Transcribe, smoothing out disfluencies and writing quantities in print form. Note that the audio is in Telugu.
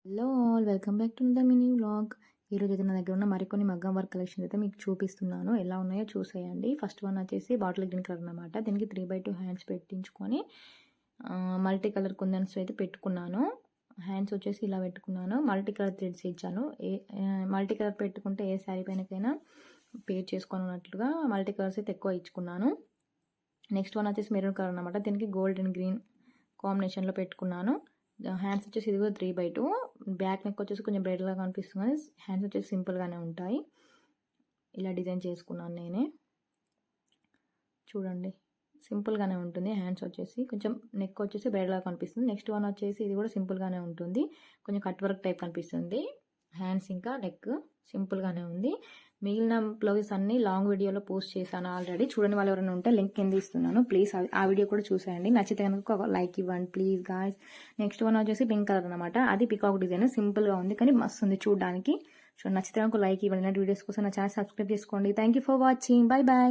Hello all, welcome back to the mini vlog. ఈరోజు అయితే నా దగ్గర ఉన్న మరికొన్ని మగ్గం వర్క్ కలెక్షన్ అయితే మీకు చూపిస్తున్నాను. ఎలా ఉన్నాయో చూసేయండి. ఫస్ట్ వన్ వచ్చేసి బాటిల్ గ్రీన్ కలర్ అనమాట. దీనికి 3x2 హ్యాండ్స్ పెట్టించుకొని మల్టీ కలర్ కుందన్స్ అయితే పెట్టుకున్నాను. హ్యాండ్స్ వచ్చేసి ఇలా పెట్టుకున్నాను. మల్టీ కలర్ థ్రెడ్స్ ఇచ్చాను. మల్టీ కలర్ పెట్టుకుంటే ఏ శారీ పైనకైనా పేర్ చేసుకున్నట్లుగా మల్టీ కలర్స్ అయితే ఎక్కువ ఇచ్చుకున్నాను. నెక్స్ట్ వన్ వచ్చేసి మెరూన్ కలర్ అనమాట. దీనికి గోల్డ్ అండ్ గ్రీన్ కాంబినేషన్లో పెట్టుకున్నాను. హ్యాండ్స్ వచ్చేసి ఇది కూడా 3x2. బ్యాక్ నెక్ వచ్చేసి కొంచెం బ్రైట్గా కనిపిస్తుంది కానీ హ్యాండ్స్ వచ్చేసి సింపుల్గానే ఉంటాయి. ఇలా డిజైన్ చేసుకున్నాను నేనే. చూడండి, సింపుల్గానే ఉంటుంది. హ్యాండ్స్ వచ్చేసి కొంచెం నెక్ వచ్చేసి బ్రైట్గా కనిపిస్తుంది. నెక్స్ట్ వన్ వచ్చేసి ఇది కూడా సింపుల్గానే ఉంటుంది. కొంచెం కట్ వర్క్ టైప్ కనిపిస్తుంది. హ్యాండ్స్ ఇంకా నెక్ సింపుల్గానే ఉంది. మిగిలిన బ్లౌజెస్ అన్ని లాంగ్ వీడియోలో పోస్ట్ చేశాను ఆల్రెడీ. చూడని వాళ్ళు ఎవరైనా ఉంటే లింక్ కింద ఇస్తున్నాను. ప్లీజ్ ఆ వీడియో కూడా చూసేయండి. నచ్చితే కనుక ఒక లైక్ ఇవ్వండి ప్లీజ్ గాయ్స్. నెక్స్ట్ వన్ వచ్చేసి పింక్ కలర్ అనమాట. అది పికాక్ డిజైన్. సింపుల్గా ఉంది కానీ మస్తు ఉంది చూడడానికి. సో నచ్చితే కనుక లైక్ ఇవ్వండి. వీడియోస్ కోసం నా ఛానల్ సబ్స్క్రైబ్ చేసుకోండి. Thank for watching. Bye bye.